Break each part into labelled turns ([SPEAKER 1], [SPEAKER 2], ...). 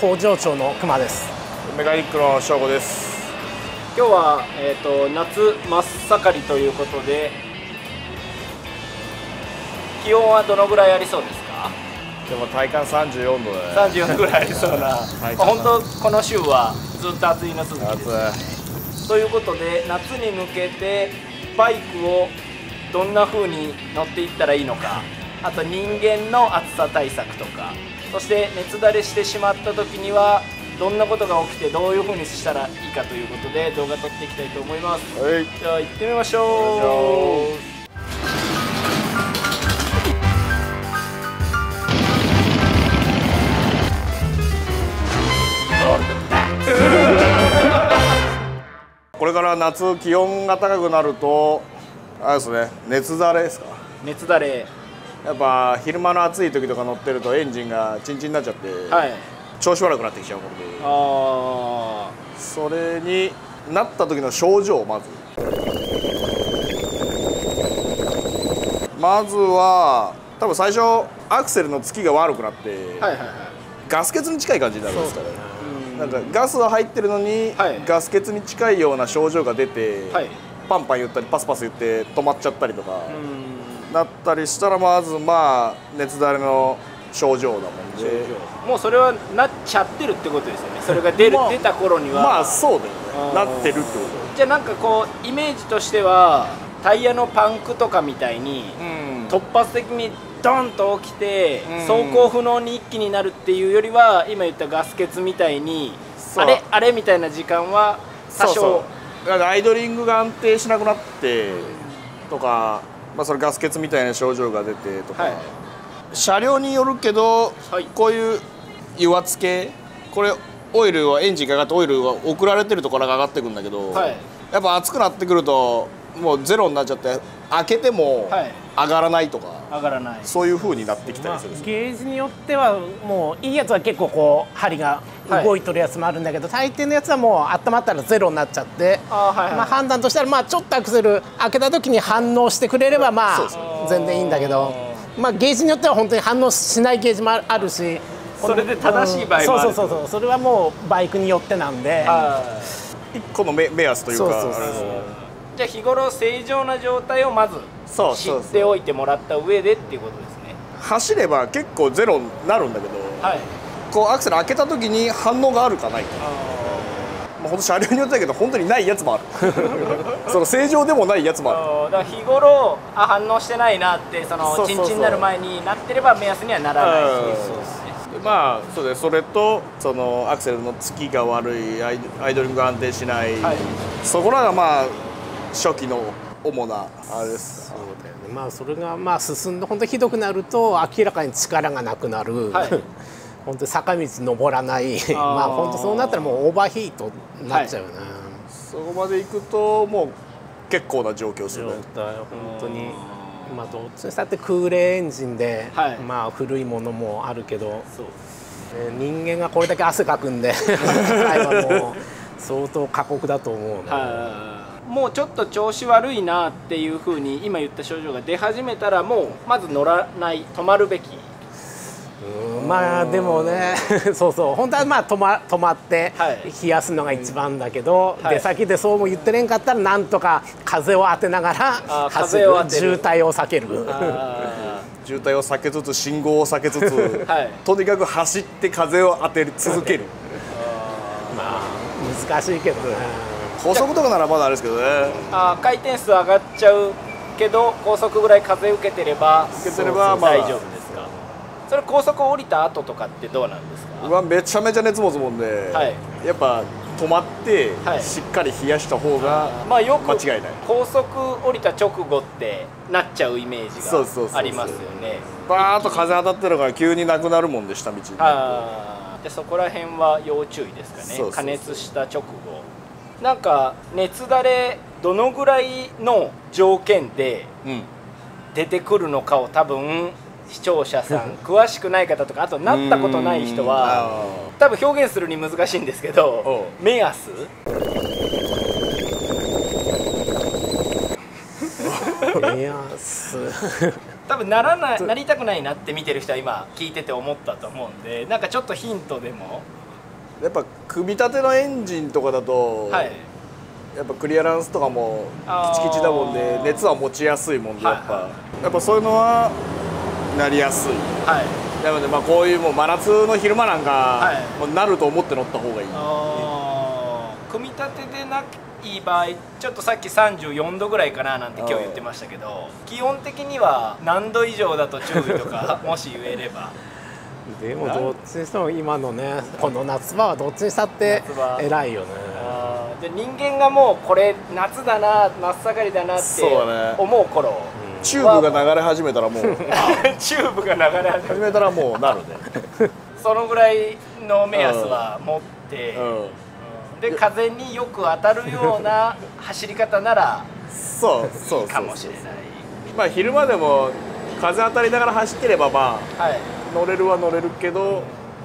[SPEAKER 1] 工場長の熊です。
[SPEAKER 2] メカニックの翔吾です。
[SPEAKER 3] 今日は、夏真っ盛りということで、気温はどのぐらいありそうですか？
[SPEAKER 2] でも体感34度で、
[SPEAKER 3] 34度ぐらいありそうな本当この週はずっと暑いの続きです。ということで、夏に向けてバイクをどんな風に乗っていったらいいのか、あと人間の暑さ対策とか、そして熱だれしてしまった時にはどんなことが起きてどういう風にしたらいいかということで動画撮っていきたいと思います。
[SPEAKER 2] はい、
[SPEAKER 3] では行ってみましょう。
[SPEAKER 2] これから夏気温が高くなるとあれですね、熱だれですか？
[SPEAKER 3] 熱だれ、
[SPEAKER 2] やっぱ昼間の暑い時とか乗ってるとエンジンがチンチンになっちゃって、
[SPEAKER 3] はい、
[SPEAKER 2] 調子悪くなってきちゃうので、それになった時の症状をまずは多分最初アクセルのつきが悪くなって、ガス欠に近い感じになるんですかね。なんかガスは入ってるのに、ガス欠に近いような症状が出て、パンパン言ったりパスパス言って止まっちゃったりとかなったりしたら、まず熱だれの症状だもんで、
[SPEAKER 3] もうそれはなっちゃってるってことですよね。それが出た頃には
[SPEAKER 2] まあそうだよね、なってるってこと。
[SPEAKER 3] じゃあなんかこうイメージとしてはタイヤのパンクとかみたいに、突発的にドンと起きて、走行不能に一気になるっていうよりは、今言ったガス欠みたいにあれみたいな時間は多少
[SPEAKER 2] アイドリングが安定しなくなってとか、それガス欠みたいな症状が出てとか、車両によるけど、こういう油圧系、これオイルはエンジンが上がってオイルは送られてるところが上がってくるんだけど、やっぱ熱くなってくるともうゼロになっちゃって、開けても上がらないとか、そういう風になってきたりするんです。
[SPEAKER 1] ゲージによってはもういいやつは結構こう針が動いとるやつもあるんだけど、大抵のやつはもう温まったらゼロになっちゃって、判断としたらちょっとアクセル開けた時に反応してくれれば全然いいんだけど、ゲージによっては本当に反応しないゲージもあるし、
[SPEAKER 3] それで正しい場合もある。
[SPEAKER 1] そうそれはもうバイクによってなんで、
[SPEAKER 2] 一個の目安というか。
[SPEAKER 3] じゃあ日頃正常な状態をまず知っておいてもらった上でっていうことですね。
[SPEAKER 2] 走れば結構ゼロになるんだけど、こうアクセル開けた時に反応があるかないか、本当車両によってだけど本当にないやつもあるその正常でもないやつもある。
[SPEAKER 3] だから日頃反応してないなって、そのチンチンになる前になってれば目安にはならない。
[SPEAKER 2] それとそのアクセルのつきが悪い、アイドリングが安定しない、そこらが初期の主なあれです。
[SPEAKER 1] そうだよね。それが進んで本当にひどくなると明らかに力がなくなる、本当に坂道登らない本当そうなったらもうオーバーヒートになっちゃうよね。
[SPEAKER 2] そこまで行くともう結構な状況ですよね。
[SPEAKER 1] 本当にどっちにしたって空冷エンジンで、古いものもあるけど、人間がこれだけ汗かくんでもう相当過酷だと思うな。
[SPEAKER 3] もうちょっと調子悪いなっていうふうに今言った症状が出始めたら、もうまず乗らない、止まるべき。
[SPEAKER 1] でもね本当は止まって冷やすのが一番だけど、出先でそうも言ってれんかったらなんとか風を当てながら走る、渋滞を避ける
[SPEAKER 2] 渋滞を避けつつ信号を避けつつ、とにかく走って風を当て続ける。
[SPEAKER 1] 難しいけどね。
[SPEAKER 2] 高速とかならまだあれですけどね。
[SPEAKER 3] 回転数上がっちゃうけど高速ぐらい風受けてれば大丈夫ですか？それ高速降りた後とかってどうなんですか？
[SPEAKER 2] めちゃめちゃ熱持つもんで、やっぱ止まってしっかり冷やした方が間違いない。
[SPEAKER 3] 高速降りた直後ってなっちゃうイメージがありますよね。
[SPEAKER 2] バーッと風当たってるから急になくなるもんで、下道に。
[SPEAKER 3] でそこら辺は要注意ですかね。加熱した直後、なんか熱だれどのぐらいの条件で出てくるのかを多分視聴者さん詳しくない方とか、あとなったことない人は多分表現するに難しいんですけど、目安多分なりたくないなって見てる人は今聞いてて思ったと思うんで、なんかちょっとヒントでも
[SPEAKER 2] やっぱ組み立てのエンジンとかだと、はい、やっぱクリアランスとかもキチキチだもんで熱は持ちやすいもんで、やっぱそういうのはなりやすい、はい、なのでまあこういうもう真夏の昼間なんか、はい、もうなると思って乗った方がいい。
[SPEAKER 3] 組み立てでない場合、ちょっとさっき34度ぐらいかななんて今日言ってましたけど、基本的には何度以上だと注意とかもし言えれば。
[SPEAKER 1] でもどっちにしても今のねこの夏場はどっちにしたって偉いよね。
[SPEAKER 3] で人間がもうこれ夏だな真っ盛りだなって思う頃、
[SPEAKER 2] チューブが流れ始めたらもう
[SPEAKER 3] チューブが流れ始め
[SPEAKER 2] たらもうなるね
[SPEAKER 3] そのぐらいの目安は持って、で風によく当たるような走り方ならいいかもしれない。
[SPEAKER 2] まあ昼間でも風当たりながら走ってればまあ、はい、乗れるは乗れるけど、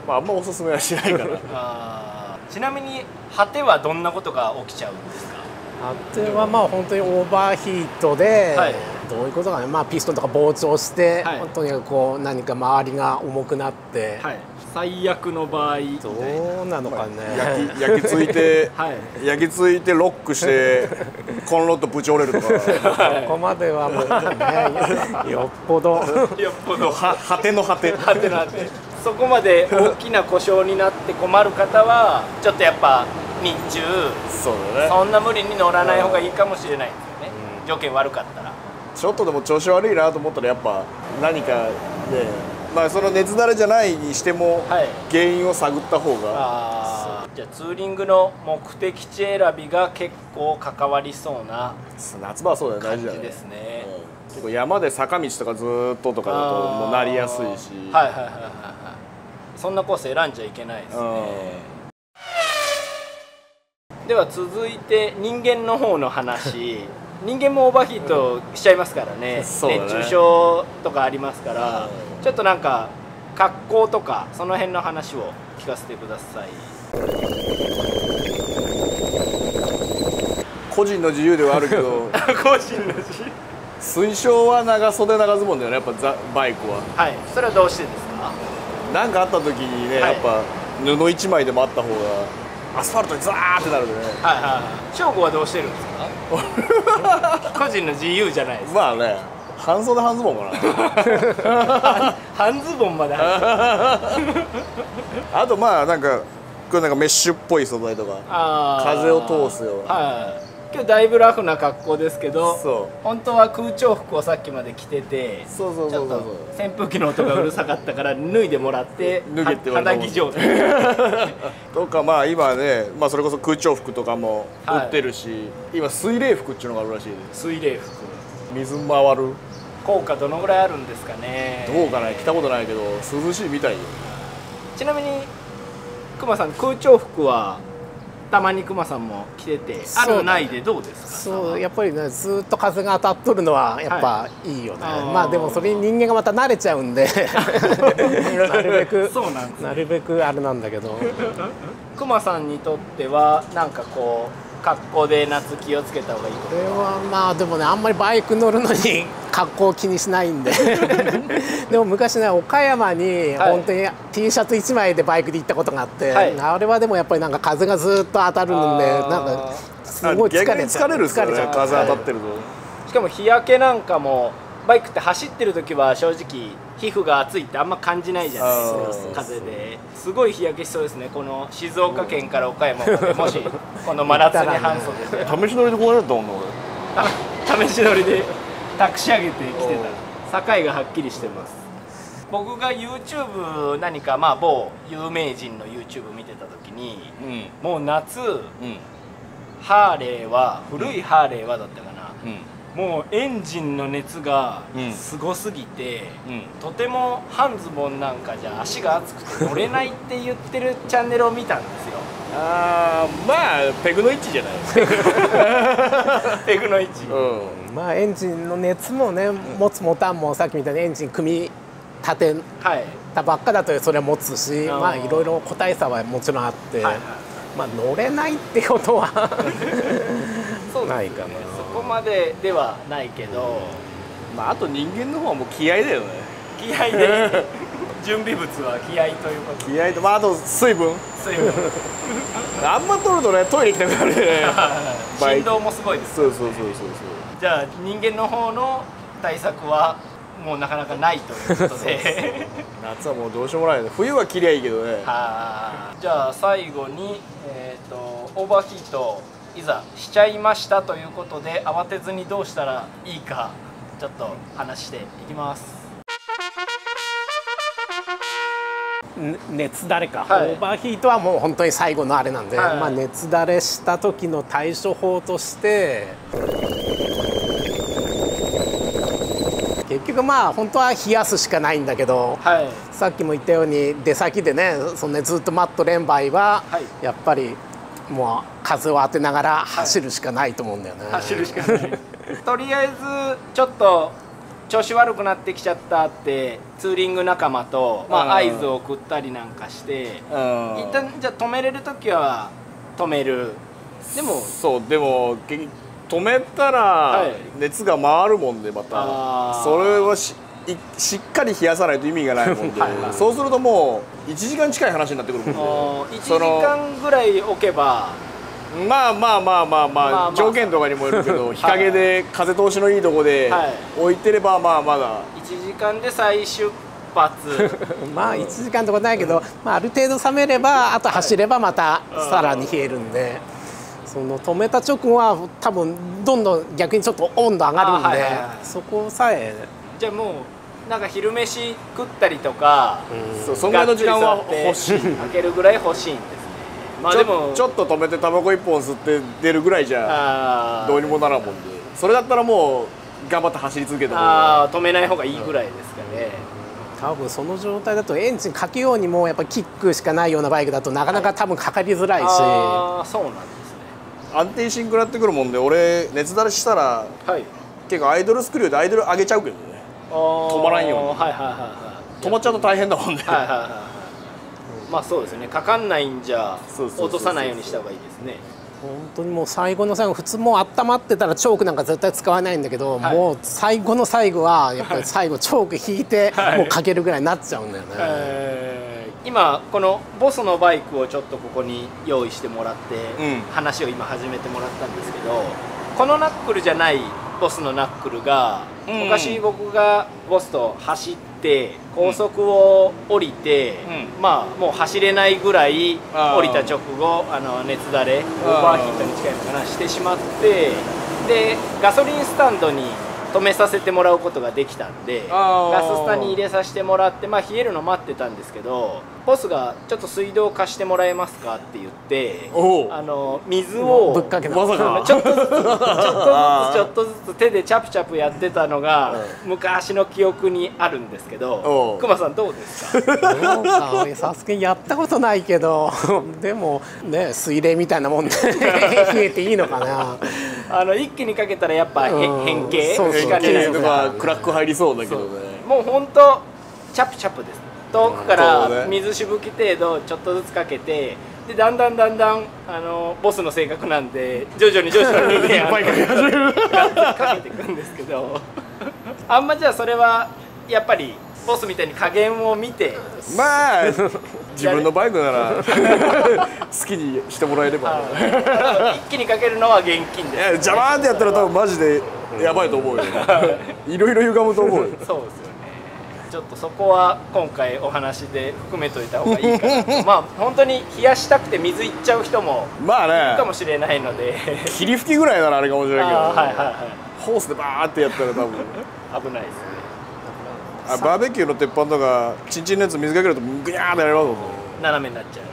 [SPEAKER 2] まあ、あんまおすすめはしないから
[SPEAKER 3] ちなみに果てはどんなことが起きちゃうんですか？
[SPEAKER 1] 果てはまあ本当にオーバーヒートで、はい、どういうことかね、まあ、ピストンとか膨張して、はい、本当にこう何か周りが重くなって、はい、
[SPEAKER 3] 最悪の場合
[SPEAKER 1] どうなのかね、
[SPEAKER 2] 焼き付いて、はい、焼き付いてロックしてコンロットぶち折れるとか
[SPEAKER 1] ここまではもうねよっぽど
[SPEAKER 2] 果ての果て
[SPEAKER 3] そこまで大きな故障になって困る方はちょっとやっぱ日中そんな無理に乗らない方がいいかもしれないですよね、条件悪かったら。
[SPEAKER 2] ちょっとでも調子悪いなと思ったらやっぱ何かね、まあその熱慣れじゃないにしても原因を探った方が、
[SPEAKER 3] じゃあツーリングの目的地選びが結構関わりそうな
[SPEAKER 2] 夏場はそうだよ、大事だね。
[SPEAKER 3] ですね。
[SPEAKER 2] 結構山で坂道とかずっととかだともうなりやすいし、
[SPEAKER 3] そんなコース選んじゃいけないですね。では続いて人間の方の話人間もオーバーヒートしちゃいますからね、熱中症とかありますから、ちょっとなんか格好とかその辺の話を聞かせてください。
[SPEAKER 2] 個人の自由ではあるけど
[SPEAKER 3] 個人の自由
[SPEAKER 2] 推奨は長袖長ズボンだよね、やっぱバイクは。
[SPEAKER 3] はい、それはどうしてですか？
[SPEAKER 2] 何かあった時にね、やっぱ布一枚でもあった方がアスファルトにザーってなるでね。
[SPEAKER 3] 翔吾はどうしてるんですか？個人の自由じゃないですか。
[SPEAKER 2] まあね、半袖半ズボンかな
[SPEAKER 3] 半ズボンまで
[SPEAKER 2] あとまあなんかこれなんかメッシュっぽい素材とか風を通すような、
[SPEAKER 3] 今日だいぶラフな格好ですけど、本当は空調服をさっきまで着てて、ちょっと扇風機の音がうるさかったから脱いでもらって肌着状態
[SPEAKER 2] とか、まあ今ね、まあそれこそ空調服とかも売ってるし、今水冷服っていうのがあるらしいです。
[SPEAKER 3] 水冷服、
[SPEAKER 2] 水回る
[SPEAKER 3] 効果どのぐらいあるんですかね。
[SPEAKER 2] どうかな、着たことないけど涼しいみたいよ。
[SPEAKER 3] ちなみにくまさん、空調服はたまにくまさんも着てて、あるないでどうですか？
[SPEAKER 1] そうやっぱりね、ずっと風が当たっとるのはやっぱいいよね。まあでもそれに人間がまた慣れちゃうんでなるべくなるべくあれなんだけど
[SPEAKER 3] くまさんにとってはなんかこう格好で夏気をつけた方がいいこと？
[SPEAKER 1] これはまあでもね、あんまりバイク乗るのに格好を気にしないんででも昔ね、岡山に本当に T シャツ1枚でバイクで行ったことがあって、あれはでもやっぱりなんか風がずっと当たるんで、なんかすごい疲れちゃう。
[SPEAKER 2] 疲れるっすよね、風当たってると。
[SPEAKER 3] しかも日焼けなんかもバイクって走ってる時は正直皮膚が熱いってあんま感じないじゃないですか、風で。すごい日焼けしそうですね、この静岡県から岡山までもしこの真夏に半袖で
[SPEAKER 2] 試し乗りでこうやったもんね、
[SPEAKER 3] 俺試し乗りで託し上げてきてた。境がはっきりしてます。僕が YouTube 何かまあ某有名人の YouTube 見てた時に、もう夏、ハーレーは古いハーレーはだったかな、もうエンジンの熱がすごすぎて、とても半ズボンなんかじゃ足が熱くて乗れないって言ってるチャンネルを見たんですよ。
[SPEAKER 2] まあペグの位置じゃない
[SPEAKER 3] ペグの位置、
[SPEAKER 1] まあエンジンの熱もね、持つ持たんもさっきみたいにエンジン組み立てたばっかだとそれは持つし、まあいろいろ個体差はもちろんあって、まあ乗れないってことはないかな。
[SPEAKER 3] そこまでではないけど、
[SPEAKER 2] まああと人間の方はもう気合だよね。
[SPEAKER 3] 気合で準備物は気合ということ。
[SPEAKER 2] 気合と、まああと水分
[SPEAKER 3] 水分
[SPEAKER 2] あんま取るとねトイレ行きたくなるね
[SPEAKER 3] 振動もすごいです。
[SPEAKER 2] そう
[SPEAKER 3] じゃあ人間の方の対策はもうなかなかないということで
[SPEAKER 2] 夏はもうどうしようもないね。冬は切りゃいいけどね。
[SPEAKER 3] じゃあ最後に、オーバーヒートいざしちゃいましたということで、慌てずにどうしたらいいかちょっと話していきます。
[SPEAKER 1] 熱だれか、オーバーヒートはもう本当に最後のあれなんで、まあ熱だれした時の対処法として結局まあ本当は冷やすしかないんだけど、さっきも言ったように出先でねそんなずっと待っとれん場合は、やっぱりもう風を当てながら走るしかないと思うんだよね。
[SPEAKER 3] 走るしかないとりあえずちょっと調子悪くなってきちゃったってツーリング仲間と、まあ、合図を送ったりなんかして一旦じゃあ止めれる時は止める。でも
[SPEAKER 2] でも止めたら熱が回るもんでまたそれをしっかり冷やさないと意味がないもんでそうするともう1時間近い話になってくるもんで
[SPEAKER 3] 1時間ぐらい置けば
[SPEAKER 2] まあ条件とかにもよるけど日陰で風通しのいいとこで置いてればまあまだ
[SPEAKER 3] 1時間で再出発
[SPEAKER 1] まあ1時間とかないけど、まあ、ある程度冷めればあと走ればまたさらに冷えるんで。その止めた直後は多分どんどん逆にちょっと温度上がるんでそこさえ
[SPEAKER 3] じゃあもうなんか昼飯食ったりとか
[SPEAKER 2] そんぐらいの時間は欲しい
[SPEAKER 3] 開けるぐらい欲しいんですね。まあでも
[SPEAKER 2] ちょっと止めてタバコ1本吸って出るぐらいじゃどうにもならんもんでそれだったらもう頑張って走り続けて
[SPEAKER 3] 止めない方がいいぐらいですかね。
[SPEAKER 1] 多分その状態だとエンジンかけようにもやっぱキックしかないようなバイクだとなかなか多分かかりづらいし
[SPEAKER 3] そうなんですね。
[SPEAKER 2] 安定しんくなってくるもんで俺熱だれしたら結構アイドルスクリューでアイドル上げちゃうけどね止まらんように止まっちゃうと大変だもんね。
[SPEAKER 3] まあそうですねかかんないんじゃ落とさないようにした方がいいですね。
[SPEAKER 1] 本当にもう最後の最後普通もう温まってたらチョークなんか絶対使わないんだけど、もう最後の最後はやっぱり最後チョーク引いてもうかけるぐらいになっちゃうんだよね。
[SPEAKER 3] 今このボスのバイクをちょっとここに用意してもらって、話を今始めてもらったんですけどこのナックルじゃないボスのナックルが、昔僕がボスと走って高速を降りて、まあもう走れないぐらい降りた直後熱だれオーバーヒートに近いのかなしてしまってでガソリンスタンドに止めさせてもらうことができたんでガススタに入れさせてもらって、まあ、冷えるの待ってたんですけどボスが「ちょっと水道貸してもらえますか?」って言って水を
[SPEAKER 1] ぶっかけた
[SPEAKER 3] ちょっとずつ手でチャプチャプやってたのが昔の記憶にあるんですけど熊さんどうですか？
[SPEAKER 1] さすがにやったことないけどでもね水冷みたいなもんで冷えていいのかな。
[SPEAKER 3] 一気にかけたらやっぱ変形
[SPEAKER 2] とかクラック入りそうだけどね。
[SPEAKER 3] もうほんとチャプチャプです。遠くから水しぶき程度ちょっとずつかけてでだんだんボスの性格なんで徐々にいっぱいかけていくんですけどあんまじゃあそれはやっぱりボスみたいに加減を見て
[SPEAKER 2] まあ自分のバイクなら好きにしてもらえれば
[SPEAKER 3] 一気にかけるのは現金です。
[SPEAKER 2] ジャバーってやったら多分マジでやばいと思うよ。いろいろ歪むと思うよ。
[SPEAKER 3] そうですよね。ちょっとそこは今回お話で含めといた方がいいかなとまあ本当に冷やしたくて水いっちゃう人もいるかもしれないので
[SPEAKER 2] 霧吹きぐらいならあれかもしれないけどホースでバーってやったら多分
[SPEAKER 3] 危ないですね。
[SPEAKER 2] バーベキューの鉄板とかチンチンのやつ水かけるとグニャーってなりますもんね。
[SPEAKER 3] 斜めになっちゃうね。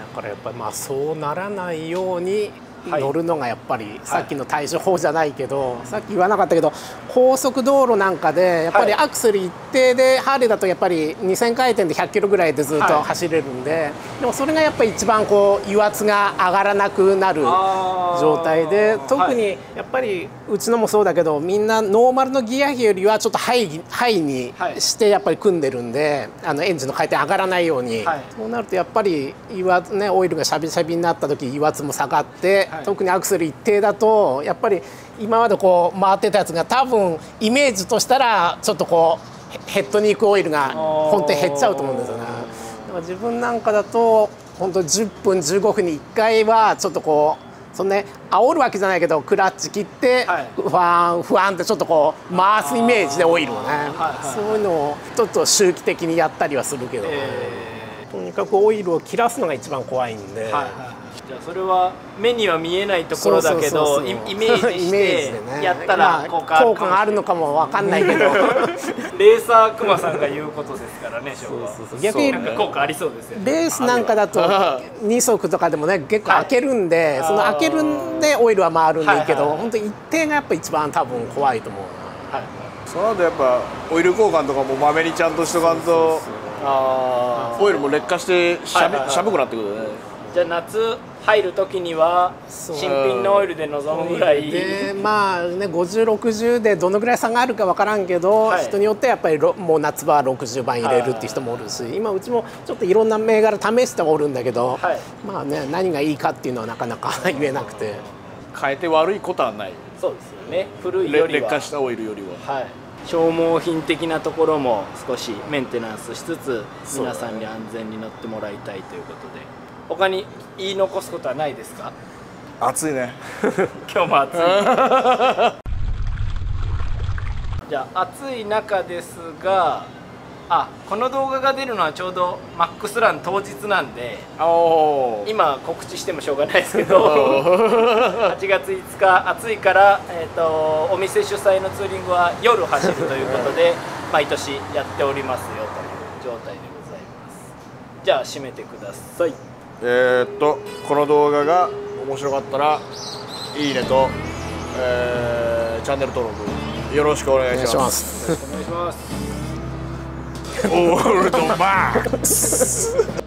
[SPEAKER 1] だからやっぱりまあそうならないように乗るのがやっぱりさっきの対処法じゃないけど、さっき言わなかったけど高速道路なんかでやっぱりアクセル一定でハーレーだとやっぱり2000回転で100キロぐらいでずっと走れるんで、でもそれがやっぱり一番こう油圧が上がらなくなる状態で、特にやっぱりうちのもそうだけどみんなノーマルのギア比よりはちょっとハイにしてやっぱり組んでるんでエンジンの回転上がらないように、そうなるとやっぱりオイルがシャビシャビになった時油圧も下がって。特にアクセル一定だとやっぱり今までこう回ってたやつが多分イメージとしたらちょっとこうヘッドに行くオイルが本当に減っちゃうと思うんですよね。だから自分なんかだと本当10分15分に1回はちょっとこうそのね煽るわけじゃないけどクラッチ切って、はい、ふわんってちょっとこう回すイメージでオイルをね、そういうのをちょっと周期的にやったりはするけど、とにかくオイルを切らすのが一番怖いんで。
[SPEAKER 3] じゃあそれは目には見えないところだけどイメージしてやったら効果
[SPEAKER 1] があるのかも分かんないけど
[SPEAKER 3] レーサークマさんが言うことですからね。逆に効果ありそうですよね。
[SPEAKER 1] レースなんかだと2足とかでもね結構開けるんで、その開けるんでオイルは回るんでいいけど、本当一定がやっぱ一番多分怖いと思うな。
[SPEAKER 2] その後やっぱオイル交換とかもまめにちゃんとしとかんとオイルも劣化してしゃぶくなってくるよね。
[SPEAKER 3] じゃあ夏入る時には新品のオイルで臨むぐらい
[SPEAKER 1] で、まあね50、60でどのぐらい差があるか分からんけど、人によってやっぱりもう夏場は60番入れるっていう人もおるし、今うちもちょっといろんな銘柄試しておるんだけど、まあね何がいいかっていうのはなかなか言えなくて、
[SPEAKER 2] 変えて悪いことはない。
[SPEAKER 3] そうですよね。古いよりは
[SPEAKER 2] 劣化したオイルよりは、
[SPEAKER 3] 消耗品的なところも少しメンテナンスしつつ皆さんに安全に乗ってもらいたいということで、他に言い残すことはないですか？
[SPEAKER 2] 暑いね
[SPEAKER 3] 今日も暑いじゃあ暑い中ですが、この動画が出るのはちょうどマックスラン当日なんで、今告知してもしょうがないですけど8月5日暑いから、お店主催のツーリングは夜走るということで毎年やっておりますよという状態でございます。じゃあ締めてください。
[SPEAKER 2] この動画が面白かったらいいねと、チャンネル登録よろしくお願いします。
[SPEAKER 3] よろしくお願いします。
[SPEAKER 2] オールドマックス